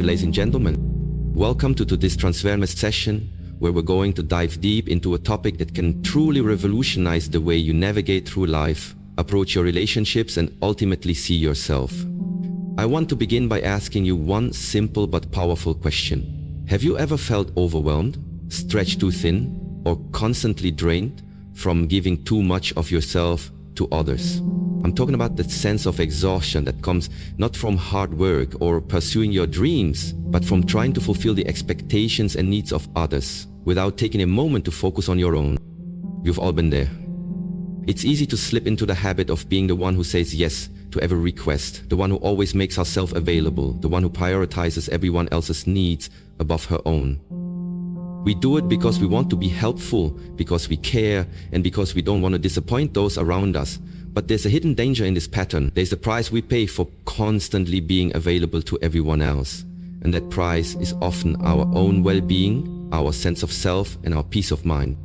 Ladies and gentlemen, welcome to this transformist session where we're going to dive deep into a topic that can truly revolutionize the way you navigate through life, approach your relationships, and ultimately see yourself. I want to begin by asking you one simple but powerful question. Have you ever felt overwhelmed, stretched too thin, or constantly drained from giving too much of yourself to others? I'm talking about that sense of exhaustion that comes not from hard work or pursuing your dreams, but from trying to fulfill the expectations and needs of others without taking a moment to focus on your own. We've all been there. It's easy to slip into the habit of being the one who says yes to every request, the one who always makes herself available, the one who prioritizes everyone else's needs above her own. We do it because we want to be helpful, because we care, and because we don't want to disappoint those around us. But there's a hidden danger in this pattern. There's a price we pay for constantly being available to everyone else. And that price is often our own well-being, our sense of self, and our peace of mind.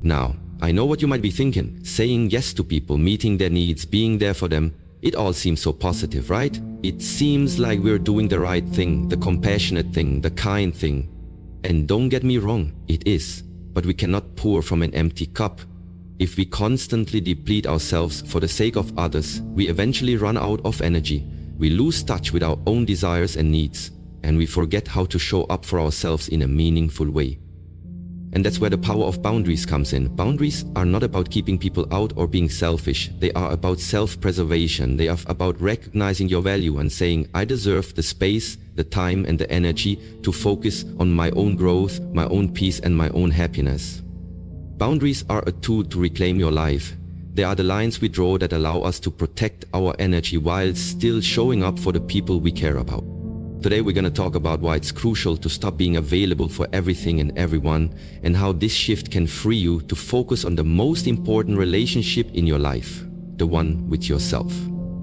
Now, I know what you might be thinking. Saying yes to people, meeting their needs, being there for them, it all seems so positive, right? It seems like we're doing the right thing, the compassionate thing, the kind thing. And don't get me wrong, it is. But we cannot pour from an empty cup. If we constantly deplete ourselves for the sake of others, we eventually run out of energy. We lose touch with our own desires and needs, and we forget how to show up for ourselves in a meaningful way. And that's where the power of boundaries comes in. Boundaries are not about keeping people out or being selfish. They are about self-preservation. They are about recognizing your value and saying, I deserve the space, the time, and the energy to focus on my own growth, my own peace, and my own happiness. Boundaries are a tool to reclaim your life. They are the lines we draw that allow us to protect our energy while still showing up for the people we care about. Today we're going to talk about why it's crucial to stop being available for everything and everyone, and how this shift can free you to focus on the most important relationship in your life, the one with yourself.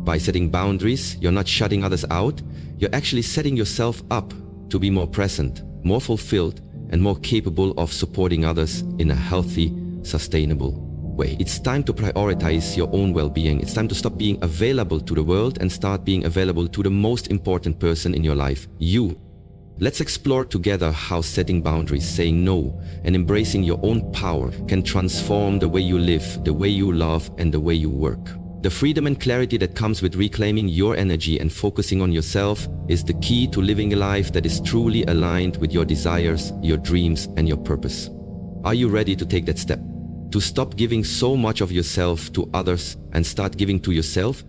By setting boundaries, you're not shutting others out, you're actually setting yourself up to be more present, more fulfilled, and more capable of supporting others in a healthy, sustainable way. It's time to prioritize your own well-being. It's time to stop being available to the world and start being available to the most important person in your life, you. Let's explore together how setting boundaries, saying no, and embracing your own power can transform the way you live, the way you love, and the way you work. The freedom and clarity that comes with reclaiming your energy and focusing on yourself is the key to living a life that is truly aligned with your desires, your dreams, and your purpose. Are you ready to take that step? To stop giving so much of yourself to others and start giving to yourself?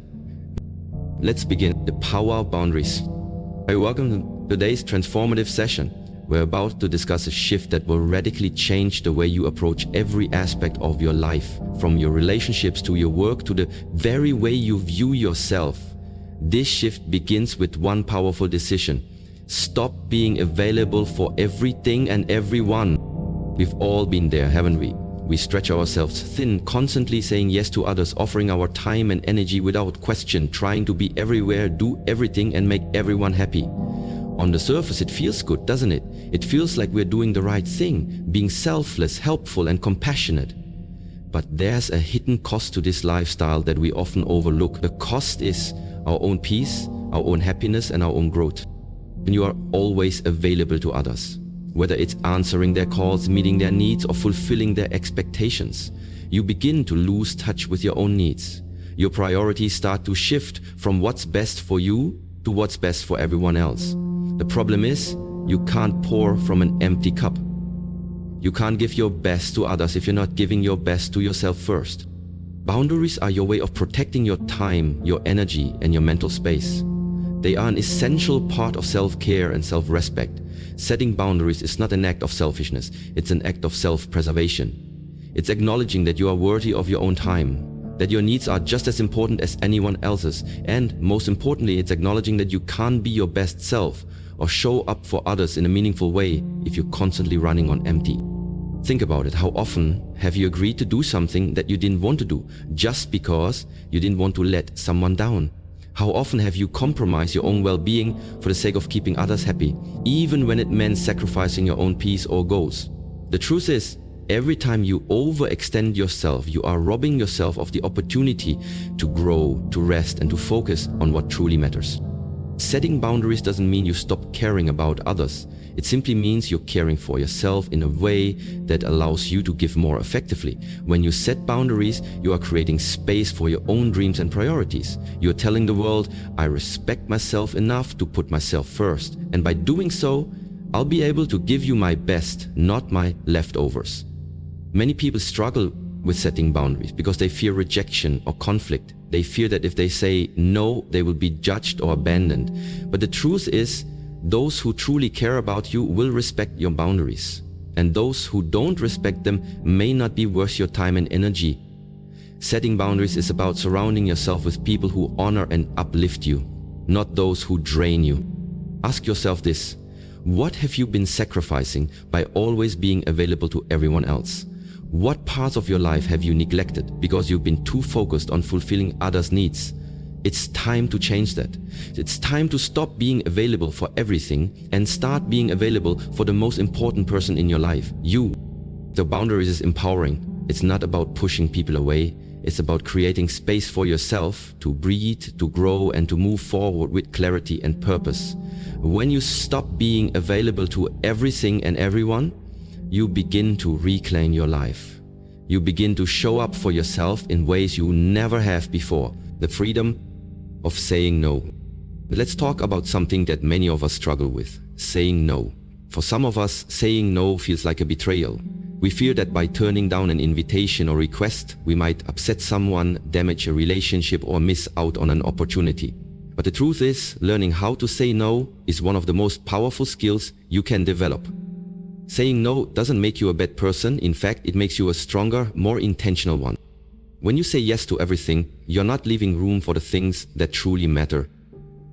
Let's begin. The power of boundaries. Welcome to today's transformative session. We're about to discuss a shift that will radically change the way you approach every aspect of your life, from your relationships to your work to the very way you view yourself. This shift begins with one powerful decision. Stop being available for everything and everyone. We've all been there, haven't we? We stretch ourselves thin, constantly saying yes to others, offering our time and energy without question, trying to be everywhere, do everything, and make everyone happy. On the surface, it feels good, doesn't it? It feels like we're doing the right thing, being selfless, helpful, and compassionate. But there's a hidden cost to this lifestyle that we often overlook. The cost is our own peace, our own happiness, and our own growth. When you are always available to others, whether it's answering their calls, meeting their needs, or fulfilling their expectations, you begin to lose touch with your own needs. Your priorities start to shift from what's best for you to what's best for everyone else. The problem is, you can't pour from an empty cup. You can't give your best to others if you're not giving your best to yourself first. Boundaries are your way of protecting your time, your energy, and your mental space. They are an essential part of self-care and self-respect. Setting boundaries is not an act of selfishness, it's an act of self-preservation. It's acknowledging that you are worthy of your own time, that your needs are just as important as anyone else's, and most importantly, it's acknowledging that you can't be your best self or show up for others in a meaningful way if you're constantly running on empty. Think about it. How often have you agreed to do something that you didn't want to do just because you didn't want to let someone down? How often have you compromised your own well-being for the sake of keeping others happy, even when it meant sacrificing your own peace or goals? The truth is, every time you overextend yourself, you are robbing yourself of the opportunity to grow, to rest, and to focus on what truly matters. Setting boundaries doesn't mean you stop caring about others. It simply means you're caring for yourself in a way that allows you to give more effectively. When you set boundaries, you are creating space for your own dreams and priorities. You're telling the world, I respect myself enough to put myself first. And by doing so, I'll be able to give you my best, not my leftovers. Many people struggle with setting boundaries because they fear rejection or conflict. They fear that if they say no, they will be judged or abandoned. But the truth is, those who truly care about you will respect your boundaries. And those who don't respect them may not be worth your time and energy. Setting boundaries is about surrounding yourself with people who honor and uplift you, not those who drain you. Ask yourself this: what have you been sacrificing by always being available to everyone else? What parts of your life have you neglected because you've been too focused on fulfilling others' needs? It's time to change that. It's time to stop being available for everything and start being available for the most important person in your life, you. The boundaries is empowering. It's not about pushing people away. It's about creating space for yourself to breathe, to grow, and to move forward with clarity and purpose. When you stop being available to everything and everyone, you begin to reclaim your life. You begin to show up for yourself in ways you never have before. The freedom of saying no. Let's talk about something that many of us struggle with: saying no. For some of us, saying no feels like a betrayal. We fear that by turning down an invitation or request, we might upset someone, damage a relationship, or miss out on an opportunity. But the truth is, learning how to say no is one of the most powerful skills you can develop. Saying no doesn't make you a bad person. In fact, it makes you a stronger, more intentional one. When you say yes to everything, you're not leaving room for the things that truly matter.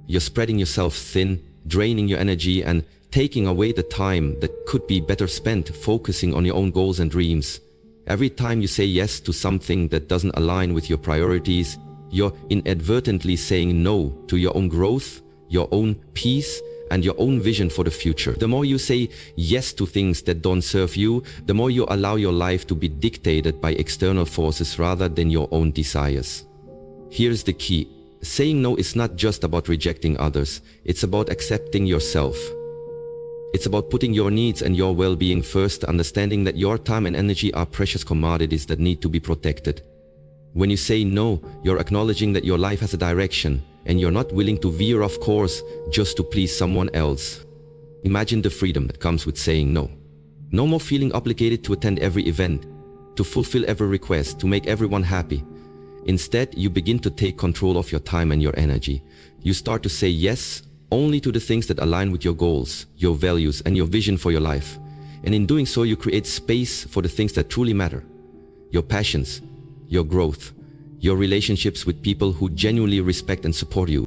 You're spreading yourself thin, draining your energy, and taking away the time that could be better spent focusing on your own goals and dreams. Every time you say yes to something that doesn't align with your priorities, you're inadvertently saying no to your own growth, your own peace, and your own vision for the future. The more you say yes to things that don't serve you, the more you allow your life to be dictated by external forces rather than your own desires. Here's the key. Saying no is not just about rejecting others. It's about accepting yourself. It's about putting your needs and your well-being first, understanding that your time and energy are precious commodities that need to be protected. When you say no, you're acknowledging that your life has a direction, and you're not willing to veer off course just to please someone else. Imagine the freedom that comes with saying no. No more feeling obligated to attend every event, to fulfill every request, to make everyone happy. Instead, you begin to take control of your time and your energy. You start to say yes only to the things that align with your goals, your values, and your vision for your life. And in doing so, you create space for the things that truly matter: your passions, your growth, your relationships with people who genuinely respect and support you.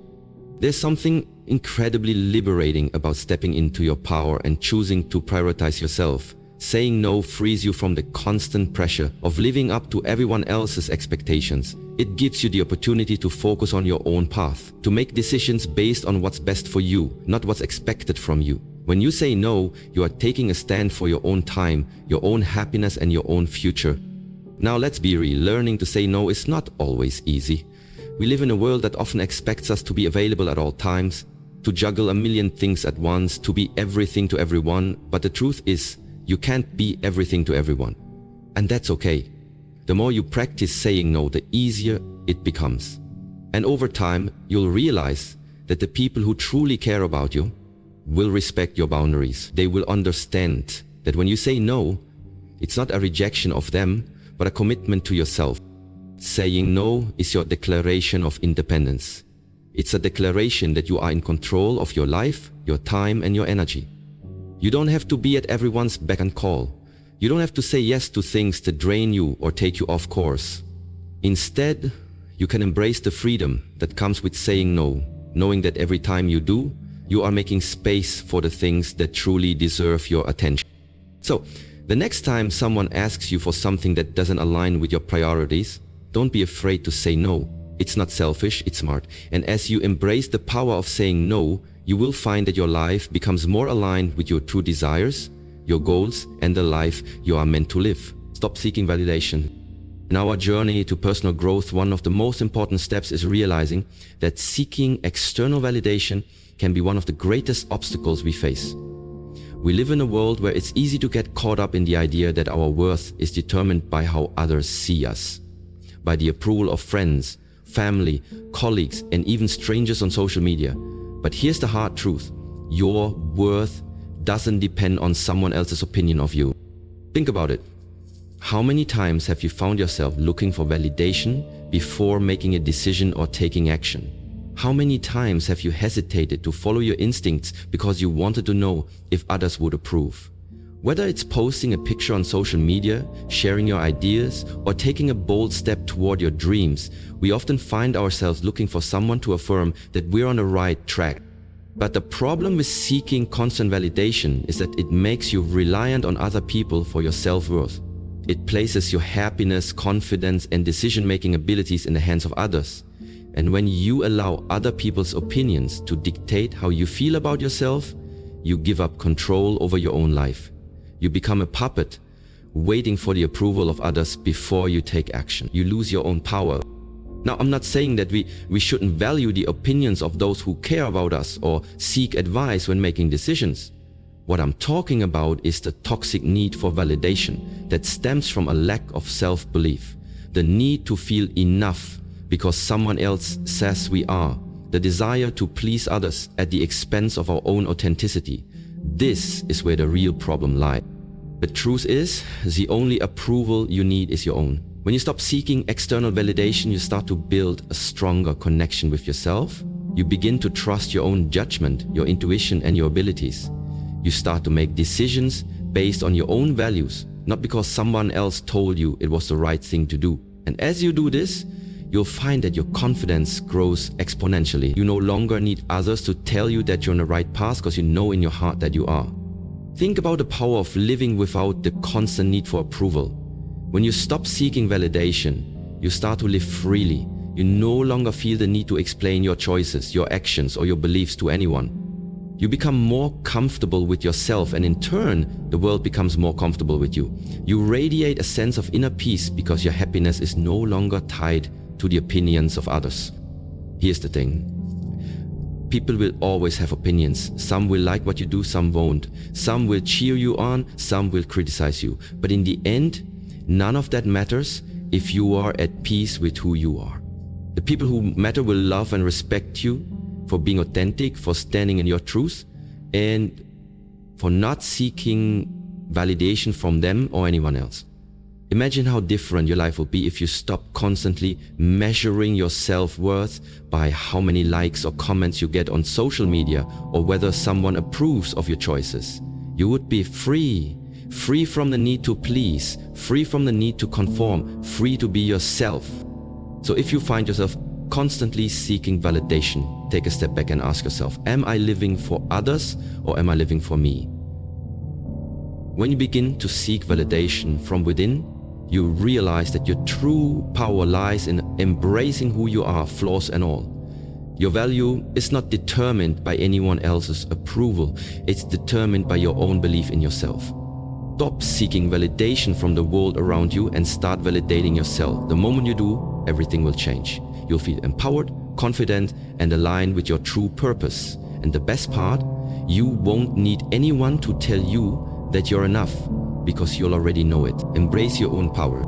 There's something incredibly liberating about stepping into your power and choosing to prioritize yourself. Saying no frees you from the constant pressure of living up to everyone else's expectations. It gives you the opportunity to focus on your own path, to make decisions based on what's best for you, not what's expected from you. When you say no, you are taking a stand for your own time, your own happiness, and your own future. Now let's be real, learning to say no is not always easy. We live in a world that often expects us to be available at all times, to juggle a million things at once, to be everything to everyone. But the truth is, you can't be everything to everyone. And that's okay. The more you practice saying no, the easier it becomes. And over time, you'll realize that the people who truly care about you will respect your boundaries. They will understand that when you say no, it's not a rejection of them, but a commitment to yourself. Saying no is your declaration of independence. It's a declaration that you are in control of your life, your time, and your energy. You don't have to be at everyone's beck and call. You don't have to say yes to things that drain you or take you off course. Instead, you can embrace the freedom that comes with saying no, knowing that every time you do, you are making space for the things that truly deserve your attention. So, the next time someone asks you for something that doesn't align with your priorities, don't be afraid to say no. It's not selfish, it's smart. And as you embrace the power of saying no, you will find that your life becomes more aligned with your true desires, your goals, and the life you are meant to live. Stop seeking validation. In our journey to personal growth, one of the most important steps is realizing that seeking external validation can be one of the greatest obstacles we face. We live in a world where it's easy to get caught up in the idea that our worth is determined by how others see us, by the approval of friends, family, colleagues, and even strangers on social media. But here's the hard truth: your worth doesn't depend on someone else's opinion of you. Think about it. How many times have you found yourself looking for validation before making a decision or taking action? How many times have you hesitated to follow your instincts because you wanted to know if others would approve? Whether it's posting a picture on social media, sharing your ideas, or taking a bold step toward your dreams, we often find ourselves looking for someone to affirm that we're on the right track. But the problem with seeking constant validation is that it makes you reliant on other people for your self-worth. It places your happiness, confidence, and decision-making abilities in the hands of others. And when you allow other people's opinions to dictate how you feel about yourself, you give up control over your own life. You become a puppet, waiting for the approval of others before you take action. You lose your own power. Now, I'm not saying that we shouldn't value the opinions of those who care about us or seek advice when making decisions. What I'm talking about is the toxic need for validation that stems from a lack of self-belief, the need to feel enough because someone else says we are, the desire to please others at the expense of our own authenticity. This is where the real problem lies. The truth is, the only approval you need is your own. When you stop seeking external validation, you start to build a stronger connection with yourself. You begin to trust your own judgment, your intuition, and your abilities. You start to make decisions based on your own values, not because someone else told you it was the right thing to do. And as you do this, you'll find that your confidence grows exponentially. You no longer need others to tell you that you're on the right path because you know in your heart that you are. Think about the power of living without the constant need for approval. When you stop seeking validation, you start to live freely. You no longer feel the need to explain your choices, your actions, or your beliefs to anyone. You become more comfortable with yourself, and in turn, the world becomes more comfortable with you. You radiate a sense of inner peace because your happiness is no longer tied to the opinions of others. Here's the thing. People will always have opinions. Some will like what you do, some won't. Some will cheer you on, some will criticize you. But in the end, none of that matters if you are at peace with who you are. The people who matter will love and respect you for being authentic, for standing in your truth, and for not seeking validation from them or anyone else. Imagine how different your life will be if you stop constantly measuring your self-worth by how many likes or comments you get on social media or whether someone approves of your choices. You would be free from the need to please, free from the need to conform, free to be yourself. So if you find yourself constantly seeking validation, take a step back and ask yourself, am I living for others or am I living for me? When you begin to seek validation from within, you realize that your true power lies in embracing who you are, flaws and all. Your value is not determined by anyone else's approval, it's determined by your own belief in yourself. Stop seeking validation from the world around you and start validating yourself. The moment you do, everything will change. You'll feel empowered, confident, and aligned with your true purpose. And the best part, you won't need anyone to tell you that you're enough, because you'll already know it. Embrace your own power.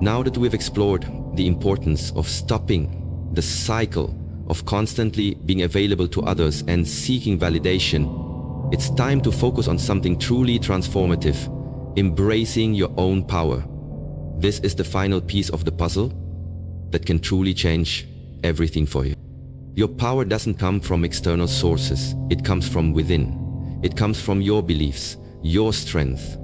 Now that we've explored the importance of stopping the cycle of constantly being available to others and seeking validation, it's time to focus on something truly transformative, embracing your own power. This is the final piece of the puzzle that can truly change everything for you. Your power doesn't come from external sources. It comes from within. It comes from your beliefs, your strength,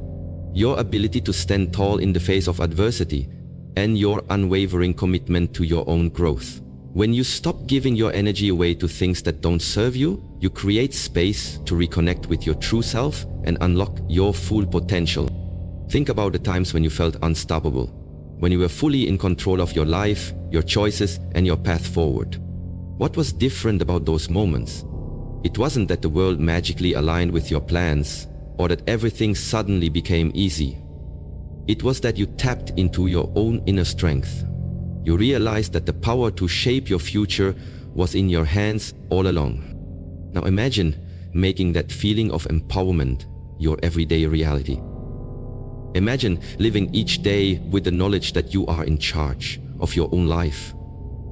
your ability to stand tall in the face of adversity, and your unwavering commitment to your own growth. When you stop giving your energy away to things that don't serve you, you create space to reconnect with your true self and unlock your full potential. Think about the times when you felt unstoppable, when you were fully in control of your life, your choices, and your path forward. What was different about those moments? It wasn't that the world magically aligned with your plans, or that everything suddenly became easy. It was that you tapped into your own inner strength. You realized that the power to shape your future was in your hands all along. Now imagine making that feeling of empowerment your everyday reality. Imagine living each day with the knowledge that you are in charge of your own life,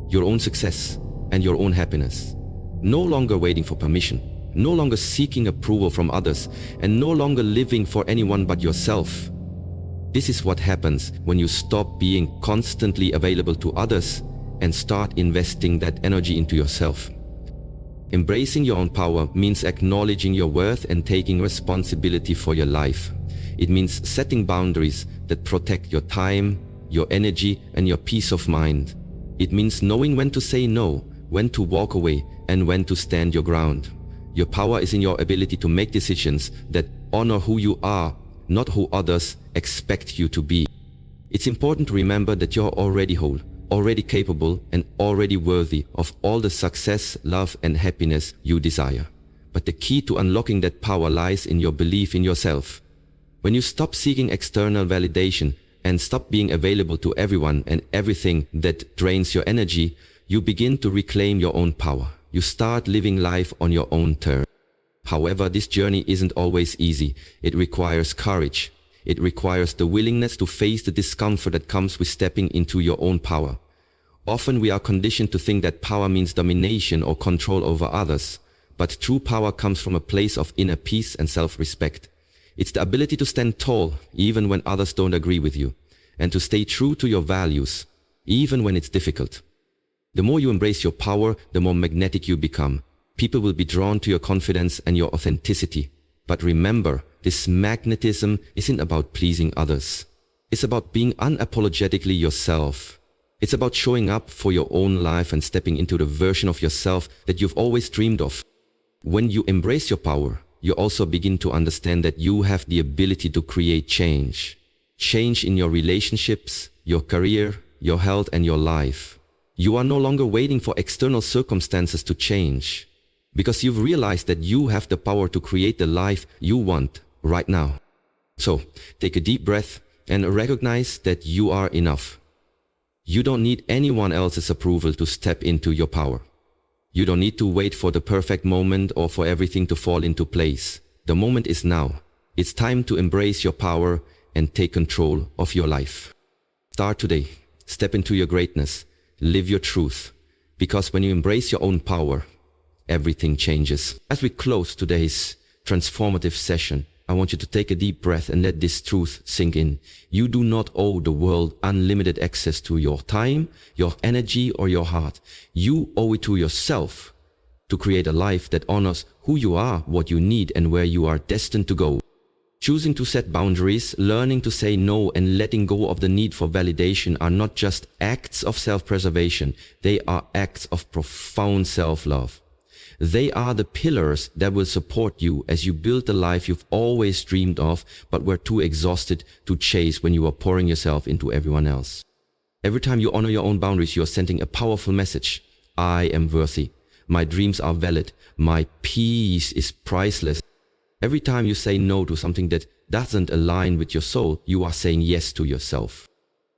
your own success, and your own happiness. No longer waiting for permission, no longer seeking approval from others, and no longer living for anyone but yourself. This is what happens when you stop being constantly available to others and start investing that energy into yourself. Embracing your own power means acknowledging your worth and taking responsibility for your life. It means setting boundaries that protect your time, your energy, and your peace of mind. It means knowing when to say no, when to walk away, and when to stand your ground. Your power is in your ability to make decisions that honor who you are, not who others expect you to be. It's important to remember that you're already whole, already capable, and already worthy of all the success, love, and happiness you desire. But the key to unlocking that power lies in your belief in yourself. When you stop seeking external validation and stop being available to everyone and everything that drains your energy, you begin to reclaim your own power. You start living life on your own terms. However, this journey isn't always easy. It requires courage. It requires the willingness to face the discomfort that comes with stepping into your own power. Often we are conditioned to think that power means domination or control over others, but true power comes from a place of inner peace and self-respect. It's the ability to stand tall even when others don't agree with you, and to stay true to your values, even when it's difficult. The more you embrace your power, the more magnetic you become. People will be drawn to your confidence and your authenticity. But remember, this magnetism isn't about pleasing others. It's about being unapologetically yourself. It's about showing up for your own life and stepping into the version of yourself that you've always dreamed of. When you embrace your power, you also begin to understand that you have the ability to create change. Change in your relationships, your career, your health, and your life. You are no longer waiting for external circumstances to change, because you've realized that you have the power to create the life you want right now. So, take a deep breath and recognize that you are enough. You don't need anyone else's approval to step into your power. You don't need to wait for the perfect moment or for everything to fall into place. The moment is now. It's time to embrace your power and take control of your life. Start today. Step into your greatness. Live your truth. Because when you embrace your own power, everything changes. As we close today's transformative session, I want you to take a deep breath and let this truth sink in. You do not owe the world unlimited access to your time, your energy, or your heart. You owe it to yourself to create a life that honors who you are, what you need, and where you are destined to go. Choosing to set boundaries, learning to say no, and letting go of the need for validation are not just acts of self-preservation. They are acts of profound self-love. They are the pillars that will support you as you build the life you've always dreamed of, but were too exhausted to chase when you were pouring yourself into everyone else. Every time you honor your own boundaries, you are sending a powerful message. I am worthy. My dreams are valid. My peace is priceless. Every time you say no to something that doesn't align with your soul, you are saying yes to yourself.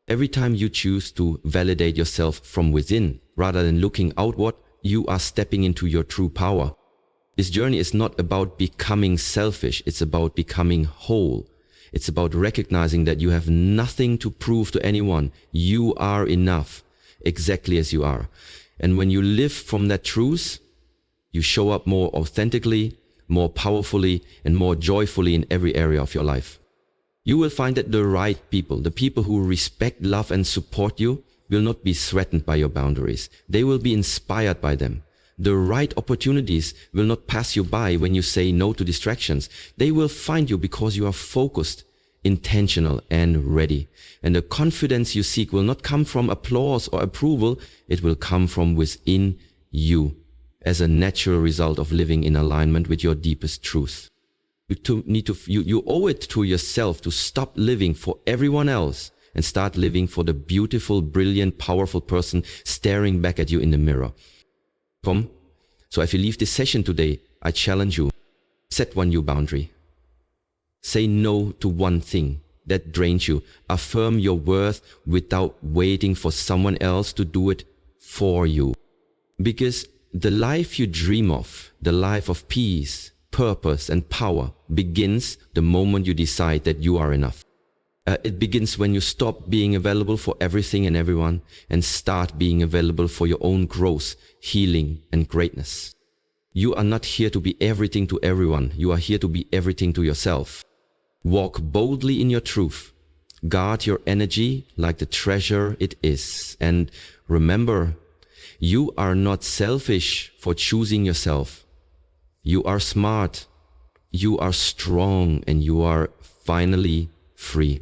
Every time you choose to validate yourself from within rather than looking outward, you are stepping into your true power. This journey is not about becoming selfish. It's about becoming whole. It's about recognizing that you have nothing to prove to anyone. You are enough, exactly as you are. And when you live from that truth, you show up more authentically, more powerfully, and more joyfully in every area of your life. You will find that the right people, the people who respect, love, and support you, will not be threatened by your boundaries. They will be inspired by them. The right opportunities will not pass you by when you say no to distractions. They will find you because you are focused, intentional, and ready. And the confidence you seek will not come from applause or approval. It will come from within you as a natural result of living in alignment with your deepest truth. You owe it to yourself to stop living for everyone else and start living for the beautiful, brilliant, powerful person staring back at you in the mirror. So if you leave this session today, I challenge you, set one new boundary. Say no to one thing that drains you. Affirm your worth without waiting for someone else to do it for you. Because the life you dream of, the life of peace, purpose, and power, begins the moment you decide that you are enough. It begins when you stop being available for everything and everyone and start being available for your own growth, healing, and greatness. You are not here to be everything to everyone. You are here to be everything to yourself. Walk boldly in your truth. Guard your energy like the treasure it is. And remember, you are not selfish for choosing yourself. You are smart. You are strong, and you are finally free.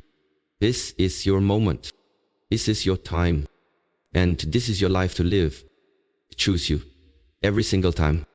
This is your moment. This is your time. And this is your life to live. Choose you every single time.